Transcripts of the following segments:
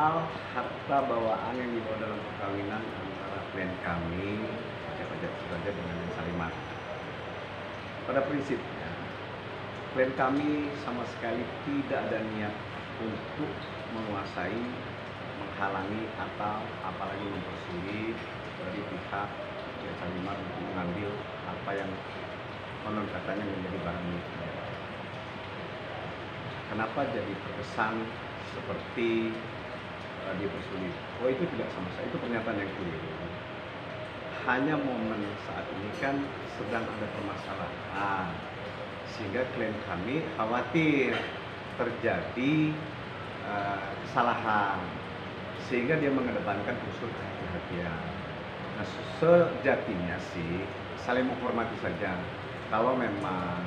soal harta bawaan yang dibawa dalam perkawinan antara klien kami, siapa saja dengan Jen Salimat. Pada prinsipnya, klien kami sama sekali tidak ada niat untuk menguasai, menghalangi atau apalagi mempersulit dari pihak Jen Salimat untuk mengambil apa yang konon katanya menjadi barang miliknya. Kenapa jadi terkesan seperti dipersulit? Oh, itu tidak sama sekali, itu pernyataan yang keliru. Hanya momen saat ini kan sedang ada permasalahan, sehingga klien kami khawatir terjadi kesalahan, sehingga dia mengedepankan unsur kehati-hatian. Nah, sejatinya sih saling menghormati saja. Kalau memang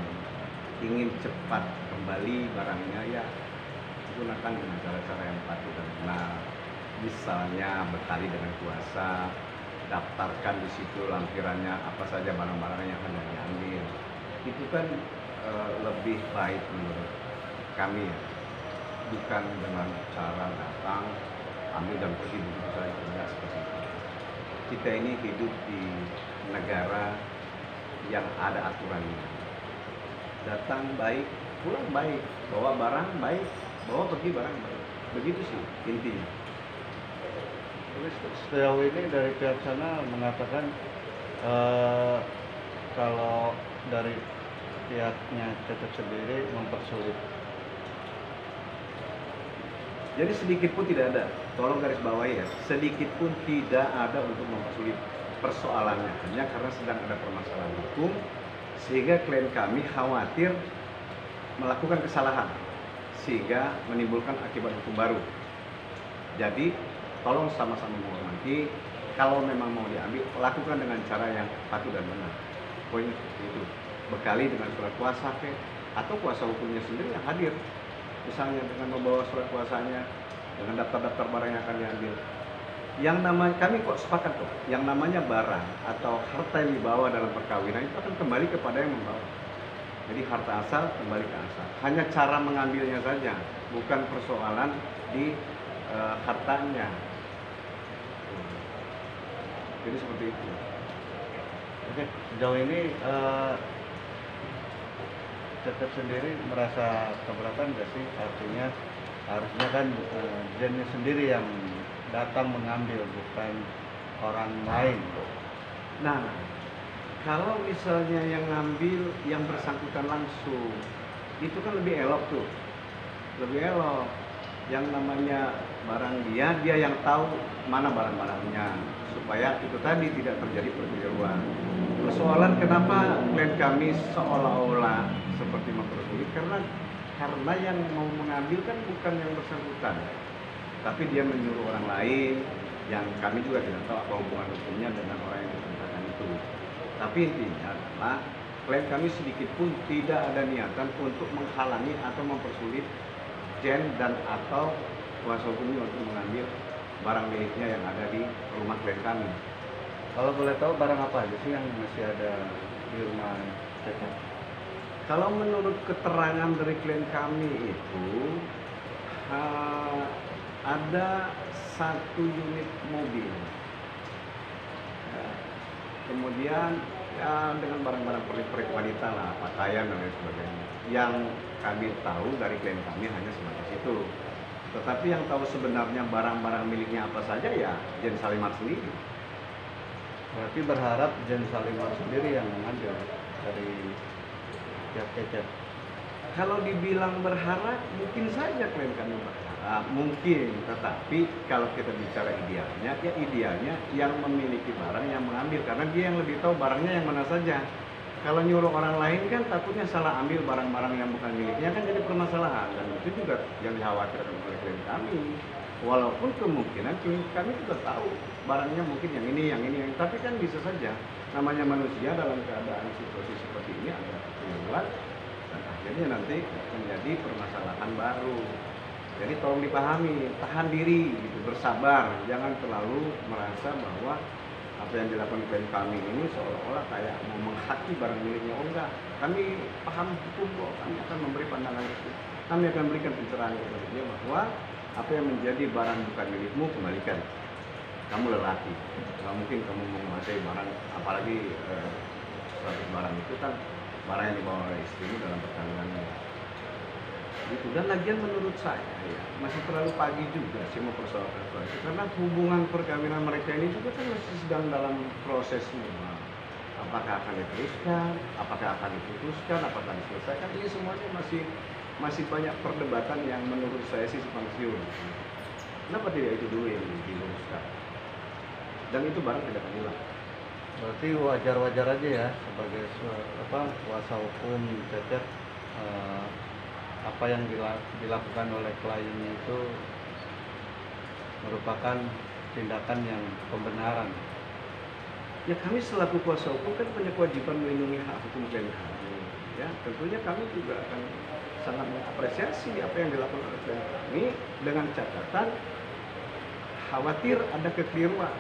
ingin cepat kembali barangnya, ya gunakan dengan cara-cara yang patut dan benar. Misalnya bertali dengan kuasa, daftarkan di situ lampirannya apa saja barang-barang yang hendak diambil. Itu kan lebih baik menurut kami ya. Bukan dengan cara datang, ambil dan pergi begitu saja, tidak seperti itu. Kita ini hidup di negara yang ada aturannya. Datang baik, pulang baik, bawa barang baik, bawa pergi barang baik. Begitu sih intinya. Tapi sejauh ini dari pihak sana mengatakan kalau dari pihaknya Cecep sendiri mempersulit. Jadi sedikit pun tidak ada, tolong garis bawahi ya, sedikit pun tidak ada untuk mempersulit persoalannya, hanya karena sedang ada permasalahan hukum, sehingga klien kami khawatir melakukan kesalahan, sehingga menimbulkan akibat hukum baru. Jadi tolong sama-sama menghormati, kalau memang mau diambil, lakukan dengan cara yang patut dan benar. Poinnya seperti itu, bekali dengan surat kuasa atau kuasa hukumnya sendiri yang hadir. Misalnya dengan membawa surat kuasanya, dengan daftar-daftar barang yang akan diambil. Yang namanya, kami kok sepakat kok, yang namanya barang atau harta yang dibawa dalam perkawinan itu akan kembali kepada yang membawa. Jadi harta asal kembali ke asal. Hanya cara mengambilnya saja, bukan persoalan di hartanya. Jadi seperti itu. Oke, sejauh ini Cecep sendiri merasa keberatan nggak sih? Artinya harusnya kan Jennya sendiri yang datang mengambil, bukan orang lain. Nah, kalau misalnya yang ngambil yang bersangkutan langsung, itu kan lebih elok tuh, lebih elok. Yang namanya barang dia yang tahu mana barang-barangnya, supaya itu tadi tidak terjadi perkeliruan. Persoalan kenapa klien kami seolah-olah seperti mempersulit, karena yang mau mengambil kan bukan yang bersangkutan, tapi dia menyuruh orang lain yang kami juga tidak tahu apa hubungan hukumnya dengan orang yang bersangkutan itu. Tapi intinya adalah klien kami sedikit pun tidak ada niatan untuk menghalangi atau mempersulit Jen dan atau kuasa hukumnya untuk mengambil barang miliknya yang ada di rumah klien kami. Kalau boleh tahu barang apa aja sih yang masih ada di rumah Cecep? Kalau menurut keterangan dari klien kami itu ada 1 unit mobil, kemudian ya dengan barang-barang pernik-pernik wanita lah, pakaian dan lain sebagainya. Yang kami tahu dari klien kami hanya sebatas itu. Tetapi yang tahu sebenarnya barang-barang miliknya apa saja ya Jen Salimat sendiri. Berarti berharap Jen Salimat sendiri yang mengambil dari pihak Cecep. Kalau dibilang berharap, mungkin saja klien kami berharap, mungkin. Tetapi kalau kita bicara idealnya, ya idealnya yang memiliki barang yang mengambil, karena dia yang lebih tahu barangnya yang mana saja. Kalau nyuruh orang lain kan takutnya salah ambil barang-barang yang bukan miliknya, kan jadi permasalahan. Dan itu juga yang dikhawatirkan oleh klien kami. Walaupun kemungkinan klien kami juga tahu barangnya mungkin yang ini, tapi kan bisa saja. Namanya manusia dalam keadaan situasi seperti ini ada kekeliruan, dan akhirnya nanti menjadi permasalahan baru. Jadi tolong dipahami, tahan diri, gitu, bersabar, jangan terlalu merasa bahwa apa yang dilakukan klien kami ini seolah-olah kayak mau menghaki barang miliknya. Oh enggak, kami paham hukum kok, kami akan memberi pandangan itu. Kami akan berikan pencerahan kepada dia bahwa apa yang menjadi barang bukan milikmu kembalikan. Kamu lelaki, nggak mungkin kamu menguasai barang, apalagi suatu barang itu kan barang yang dibawa oleh istrimu dalam perkawinannya. Gitu. Dan lagian menurut saya ya masih terlalu pagi juga sih mempersoalkan soal itu, karena hubungan perkawinan mereka ini juga kan masih sedang dalam prosesnya. Apakah akan diteruskan, apakah akan diputuskan, apakah diselesaikan, ini semuanya masih banyak perdebatan yang menurut saya sih simpang siur. Kenapa tidak itu dulu yang diluruskan? Dan itu barang tidak akan hilang. Berarti wajar-wajar aja ya sebagai kuasa hukum Cecep, apa yang dilakukan oleh kliennya itu merupakan tindakan yang pembenaran. Ya kami selaku kuasa hukum kan punya kewajiban melindungi hak hukum klien kami. Ya tentunya kami juga akan sangat mengapresiasi apa yang dilakukan oleh klien kami, dengan catatan khawatir ada kekeliruan,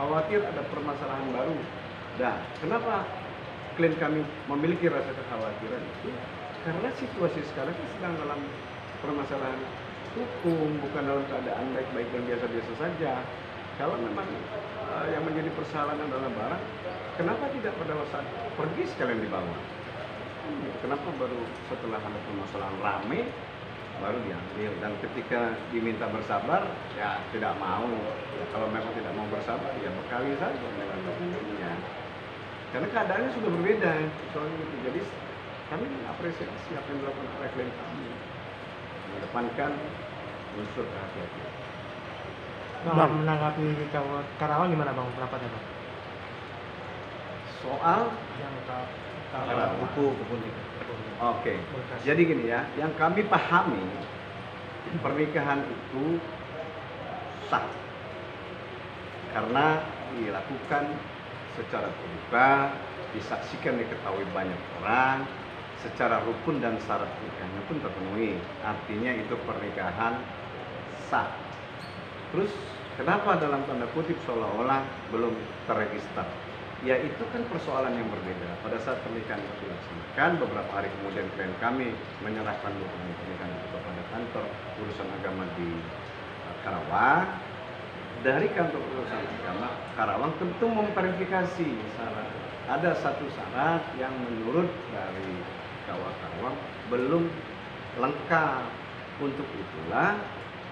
khawatir ada permasalahan baru. Nah, kenapa klien kami memiliki rasa kekhawatiran itu? Karena situasi sekarang kan sedang dalam permasalahan hukum, bukan dalam keadaan baik-baik dan biasa-biasa saja. Kalau memang yang menjadi persoalan adalah barang, kenapa tidak pada saat pergi sekalian dibawa? Kenapa baru setelah ada permasalahan rame baru diambil? Dan ketika diminta bersabar, ya tidak mau. Ya, kalau memang tidak mau bersabar, ya bekali saja dengan dokumennya. Karena keadaannya sudah berbeda soalnya itu. Jadi kami mengapresiasi apa yang dilakukan oleh klien kami, mengedepankan unsur kehati-hatian. Bang, menanggapi di Karawang gimana bang pendapatnya bang? Soal Yang Karawang. Buku. Oke, jadi gini ya, yang kami pahami pernikahan itu sah karena dilakukan secara terbuka, disaksikan, diketahui banyak orang, secara rukun dan syarat nikahnya pun terpenuhi. Artinya itu pernikahan sah. Terus kenapa dalam tanda kutip seolah-olah belum terregister? Ya itu kan persoalan yang berbeda. Pada saat pernikahan itu dilaksanakan, beberapa hari kemudian klien kami menyerahkan dokumen pernikahan itu kepada kantor urusan agama di Karawang. Dari kantor urusan agama Karawang tentu memverifikasi syarat. Ada satu syarat yang menurut dari KUA Karawang belum lengkap. Untuk itulah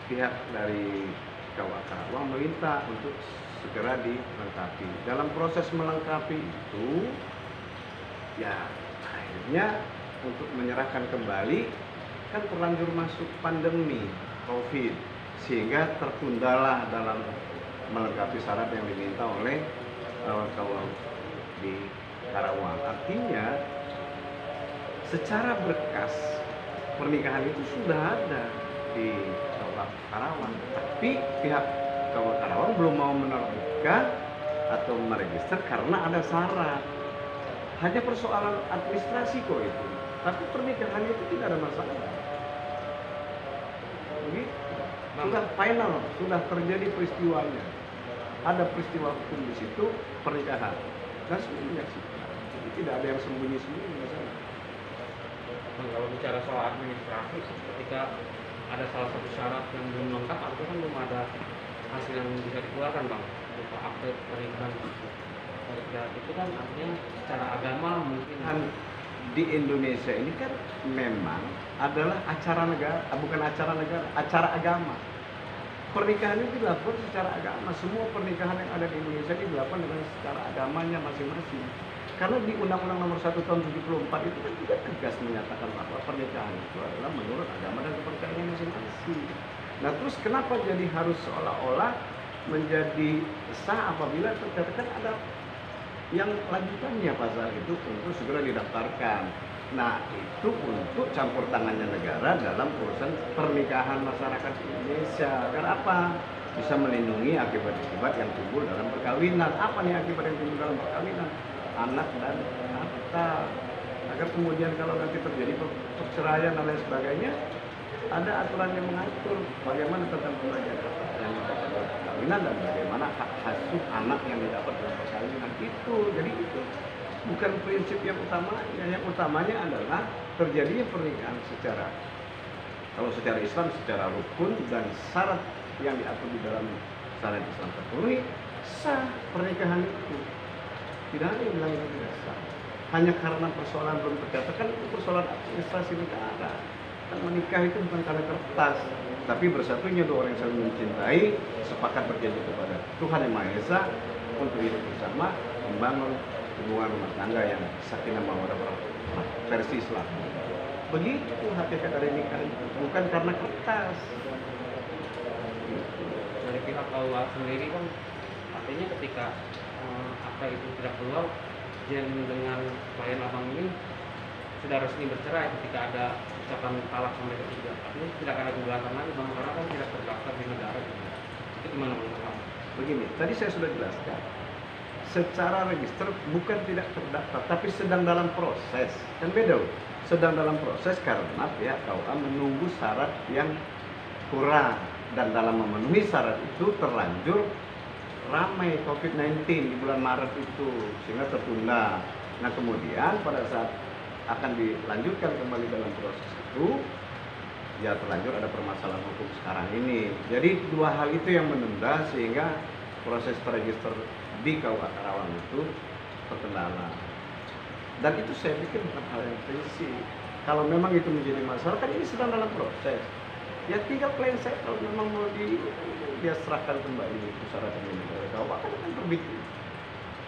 pihak dari KUA Karawang meminta untuk segera dilengkapi. Dalam proses melengkapi itu, ya akhirnya untuk menyerahkan kembali kan terlanjur masuk pandemi COVID, sehingga tertundalah dalam melengkapi syarat yang diminta oleh kawan di Karawang. Artinya secara berkas pernikahan itu sudah ada di Karawang, tapi pihak Karawang belum mau menerbitkan atau meregister karena ada syarat. Hanya persoalan administrasi kok itu, tapi pernikahan itu tidak ada masalah. Begitu. Sudah final, sudah terjadi peristiwanya. Ada peristiwa hukum di situ, pernikahan. Dan semua menyaksikan. Jadi tidak ada yang sembunyi-sembunyi di sana. Kalau bicara soal administrasi, ketika ada salah satu syarat yang belum lengkap, artinya kan belum ada hasil yang bisa dikeluarkan bang, berupa akte pernikahan. Itu kan artinya secara agama mungkin di Indonesia ini kan memang adalah acara negara, bukan acara negara, acara agama. Pernikahan itu dilakukan secara agama. Semua pernikahan yang ada di Indonesia ini dilakukan dengan secara agamanya masing-masing. Karena di Undang-Undang Nomor 1 Tahun 74 itu kan juga tegas menyatakan bahwa pernikahan itu adalah menurut agama dan kepercayaan masing-masing. Nah terus kenapa jadi harus seolah-olah menjadi sah apabila terkatakan ada yang lanjutannya pasal itu untuk segera didaftarkan. Nah itu untuk campur tangannya negara dalam urusan pernikahan masyarakat Indonesia. Karena apa? Bisa melindungi akibat-akibat yang timbul dalam perkawinan. Apa nih akibat yang timbul dalam perkawinan? Anak dan harta. Agar kemudian kalau nanti terjadi perceraian dan lain sebagainya, ada aturan yang mengatur bagaimana tentang pembagian harta yang didapat dalam perkawinan dan bagaimana hak asuh anak yang didapat dalam perkawinan itu. Jadi itu bukan prinsip yang utamanya. Yang utamanya adalah terjadinya pernikahan secara Kalau secara Islam, secara rukun dan syarat yang diatur di dalam syariat Islam terpenuhi, sah pernikahan itu. Tidak ada yang bilang itu tidak sah. Hanya karena persoalan belum tercatat, kan itu persoalan administrasi negara. Kan menikah itu bukan karena kertas, tapi bersatunya dua orang yang saling mencintai, sepakat berjanji kepada Tuhan Yang Maha Esa untuk hidup bersama, membangun hubungan rumah tangga yang sakinah mawaddah warahmah versi Islam. Begitu hakikat dari nikah itu, bukan karena kertas. Dari pihak Allah sendiri kan artinya ketika akta itu tidak keluar, Jen dengan klien abang ini sudah resmi bercerai ketika ada ucapan talak sama mereka juga. Artinya tidak ada gugatan lagi bang, karena kan tidak terdaftar di negara gitu. Itu gimana bang? Begini, tadi saya sudah jelaskan. Secara register bukan tidak terdaftar, tapi sedang dalam proses. Kan beda loh. Sedang dalam proses karena pihak KUA menunggu syarat yang kurang, dan dalam memenuhi syarat itu terlanjur ramai COVID-19 di bulan Maret itu sehingga tertunda. Nah kemudian pada saat akan dilanjutkan kembali dalam proses itu, ya terlanjur ada permasalahan hukum sekarang ini. Jadi dua hal itu yang menunda sehingga proses terregister di KUA Karawang itu terkendala. Dan itu saya pikir bukan hal yang prinsip. Kalau memang itu menjadi masalah, kan ini sedang dalam proses. Ya tinggal klien saya kalau memang mau dia serahkan kembali itu syarat ini oleh KUA kan terbit.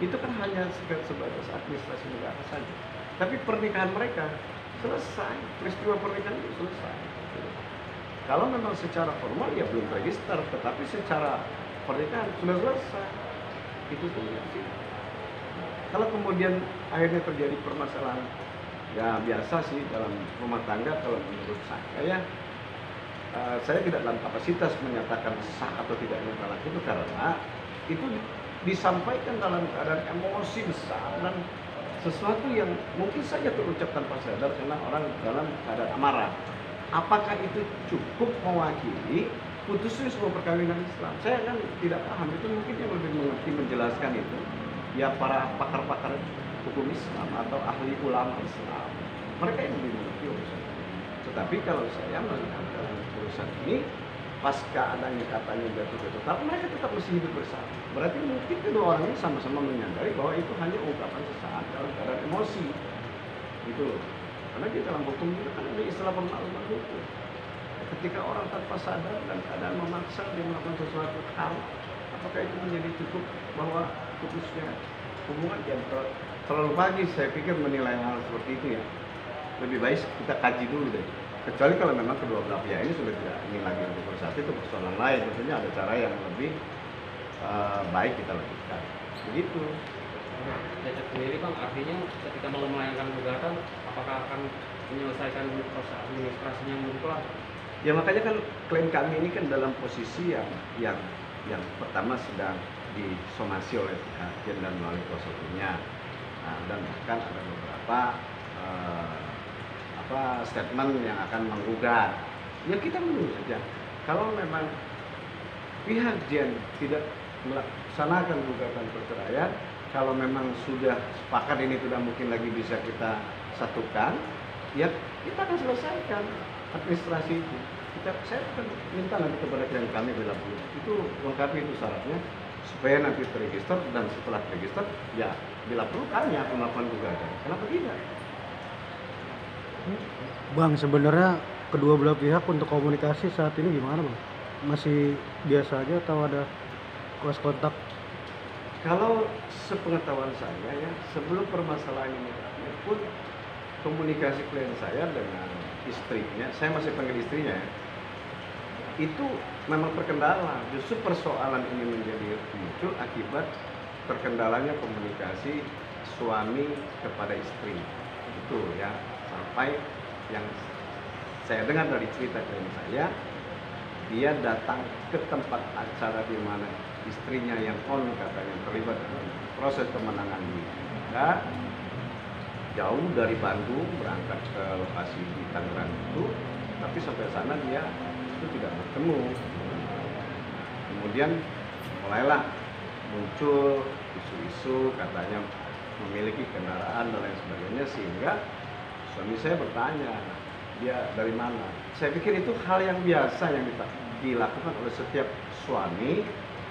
Itu kan hanya sebatas administrasi negara saja. Tapi pernikahan mereka selesai, peristiwa pernikahan itu selesai. Kalau memang secara formal ya belum register, tetapi secara pernikahan sudah selesai. Itu sih. Kalau kemudian akhirnya terjadi permasalahan, ya biasa sih dalam rumah tangga kalau menurut saya ya. Saya tidak dalam kapasitas menyatakan sah atau tidaknya talak itu karena itu disampaikan dalam keadaan emosi besar dan sesuatu yang mungkin saja terucap tanpa sadar karena orang dalam keadaan amarah. Apakah itu cukup mewakili putusnya sebuah perkawinan Islam? Saya kan tidak paham, itu mungkin yang lebih mengerti menjelaskan itu ya para pakar-pakar hukum Islam atau ahli ulama Islam. Mereka yang lebih mengerti urusan ini. Tetapi kalau saya melihat dalam urusan ini, pasca adanya katanya jatuh-jatuh, tapi mereka tetap mesti hidup bersama. Berarti mungkin kedua orang ini sama-sama menyadari bahwa itu hanya ungkapan sesaat dalam keadaan emosi. Gitu loh. Karena di dalam hukum itu kan ada istilah pemakluman hukum. Ketika orang tanpa sadar dan keadaan memaksa dia melakukan sesuatu hal, apakah itu menjadi cukup bahwa putusnya hubungan yang terlalu pagi saya pikir menilai hal seperti itu ya. Lebih baik kita kaji dulu deh. Kecuali kalau memang kedua belah pihak ini sudah tidak ingin lagi untuk bersatu, itu persoalan lain. Tentunya ada cara yang lebih baik kita lakukan. Begitu. Cacat sendiri bang, artinya ketika mau melayangkan gugatan, apakah akan menyelesaikan proses administrasinya yang belum kelar? Ya makanya kan klien kami ini kan dalam posisi yang pertama sedang disomasi oleh pihak Jen dan melalui kuasa hukumnya. Nah, dan bahkan ada beberapa statement yang akan menggugat. Ya kita menunggu saja. Kalau memang pihak Jen tidak melaksanakan gugatan perceraian, kalau memang sudah sepakat ini tidak mungkin lagi bisa kita satukan, ya kita akan selesaikan administrasi itu. Saya akan minta nanti kepada klien kami bila perlu itu lengkapi itu syaratnya supaya nanti terregister, dan setelah terregister ya bila perlu kami akan melakukan gugatan. Kenapa tidak? Bang, sebenarnya kedua belah pihak untuk komunikasi saat ini gimana bang? Masih biasa aja atau ada close kontak? Kalau sepengetahuan saya ya, sebelum permasalahan ini pun komunikasi klien saya dengan istrinya, saya masih panggil istrinya ya, itu memang terkendala. Justru persoalan ini menjadi muncul akibat terkendalanya komunikasi suami kepada istri. Itu ya, sampai yang saya dengar dari cerita klien saya, dia datang ke tempat acara di mana istrinya yang katanya terlibat dalam proses kemenangan di Mekah, jauh dari Bandung berangkat ke lokasi di Tangerang itu, tapi sampai sana dia itu tidak bertemu. Kemudian mulailah muncul isu-isu katanya memiliki kendaraan dan lain sebagainya, sehingga suami saya bertanya, dia dari mana. Saya pikir itu hal yang biasa yang dilakukan oleh setiap suami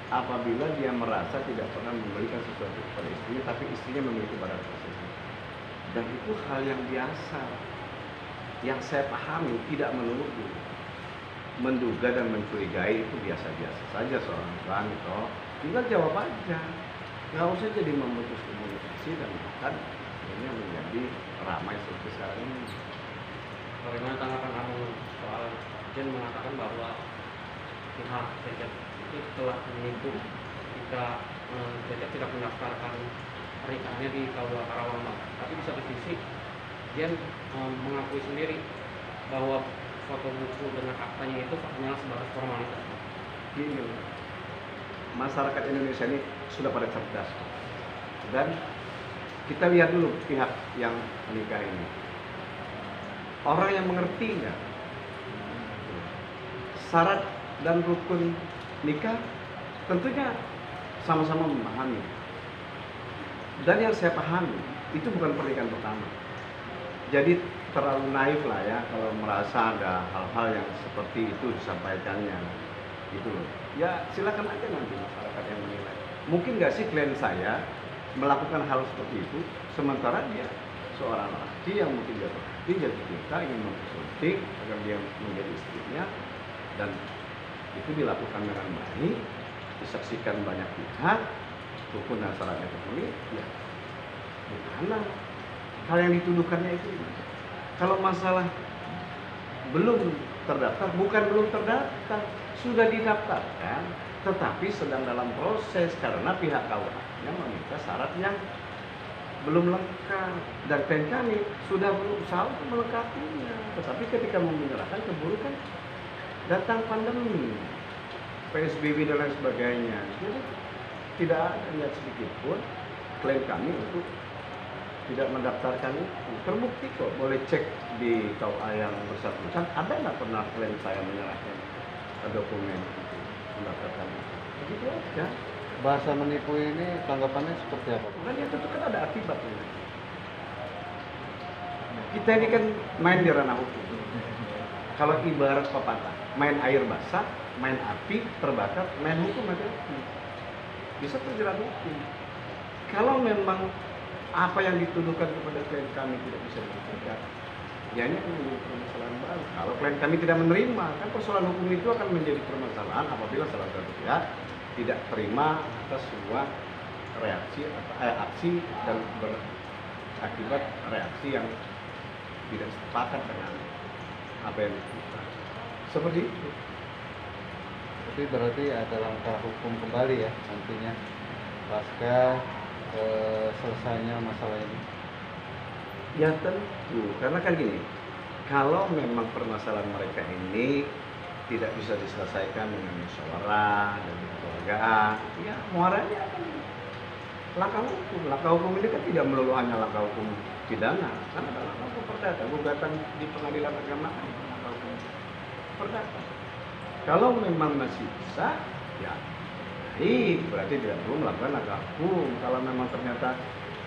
apabila dia merasa tidak pernah memberikan sesuatu kepada istrinya, tapi istrinya memiliki barang tersebut. Dan itu hal yang biasa, yang saya pahami, tidak menuduh. Menduga dan mencurigai itu biasa-biasa saja seorang suami, toh tinggal jawab aja, nggak usah jadi memutus komunikasi dan bahkan akhirnya menjadi ramai seperti sekarang ini. Bagaimana tanggapan kamu soal Jen mengatakan bahwa pihak Cecep itu telah menipu jika Cecep tidak mendaftarkan pernikahannya di KUA Karawang, Bang. Tapi di satu sisi Jen mengakui sendiri bahwa foto buku dengan aktanya itu hanya sebatas formalitas. Gini, masyarakat Indonesia ini sudah pada cerdas, dan kita lihat dulu pihak yang menikah ini, orang yang mengerti nggak syarat dan rukun nikah, tentunya sama-sama memahami. Dan yang saya pahami itu bukan pernikahan pertama, jadi terlalu naif lah ya kalau merasa ada hal-hal yang seperti itu disampaikannya gitu loh. Ya silakan aja nanti masyarakat yang menilai. Mungkin nggak sih klien saya melakukan hal seperti itu sementara dia seorang laki yang mungkin jatuh hati, jatuh cinta, ingin mempersunting agar dia menjadi istrinya, dan itu dilakukan dengan baik, disaksikan banyak pihak, rukun dan syaratnya terpenuhi, ya gimana hal yang dituduhkannya itu gimana? Kalau masalah belum terdaftar, bukan belum terdaftar, sudah didaftarkan, tetapi sedang dalam proses karena pihak KUA-nya meminta syarat yang belum lengkap, dan klien kami sudah berusaha untuk melengkapinya, tetapi ketika mau menyerahkan keburu kan datang pandemi, PSBB dan lain sebagainya. Jadi tidak ada niat sedikit pun klien kami untuk tidak mendaftarkan itu. Terbukti kok, boleh cek di KUA yang bersangkutan, ada nggak pernah klien saya menyerahkan dokumen itu, mendaftarkan itu. Begitu aja. Bahasa menipu ini tanggapannya seperti apa? Bukan ya, tentu kan ada akibatnya. Kita ini kan main di ranah hukum. Kalau ibarat pepatah, main air basah, main api, terbakar, main hukum aja. Bisa terjerat hukum. Kalau memang apa yang dituduhkan kepada klien kami tidak bisa dibuktikan, ya ini akan menjadi permasalahan baru. Kalau klien kami tidak menerima, kan persoalan hukum itu akan menjadi permasalahan apabila salah satu pihak tidak terima atas sebuah reaksi atau aksi dan berakibat reaksi yang tidak sepakat dengan apa yang dilakukan. Seperti itu. Tapi berarti ada langkah hukum kembali ya nantinya pasca selesainya masalah ini. Ya tentu, karena kan gini, kalau memang permasalahan mereka ini tidak bisa diselesaikan dengan musyawarah dan kekeluargaan, ya muaranya akan langkah hukum. Langkah hukum ini kan tidak melulu hanya langkah hukum pidana, kan ada langkah hukum perdata, gugatan di pengadilan agama, langkah hukum perdata. Kalau memang masih bisa, ya baik, berarti tidak perlu melakukan langkah hukum. Kalau memang ternyata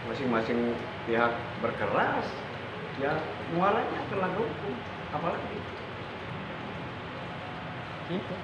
masing-masing pihak berkeras, ya muaranya ke langkah hukum. Apalagi Itu.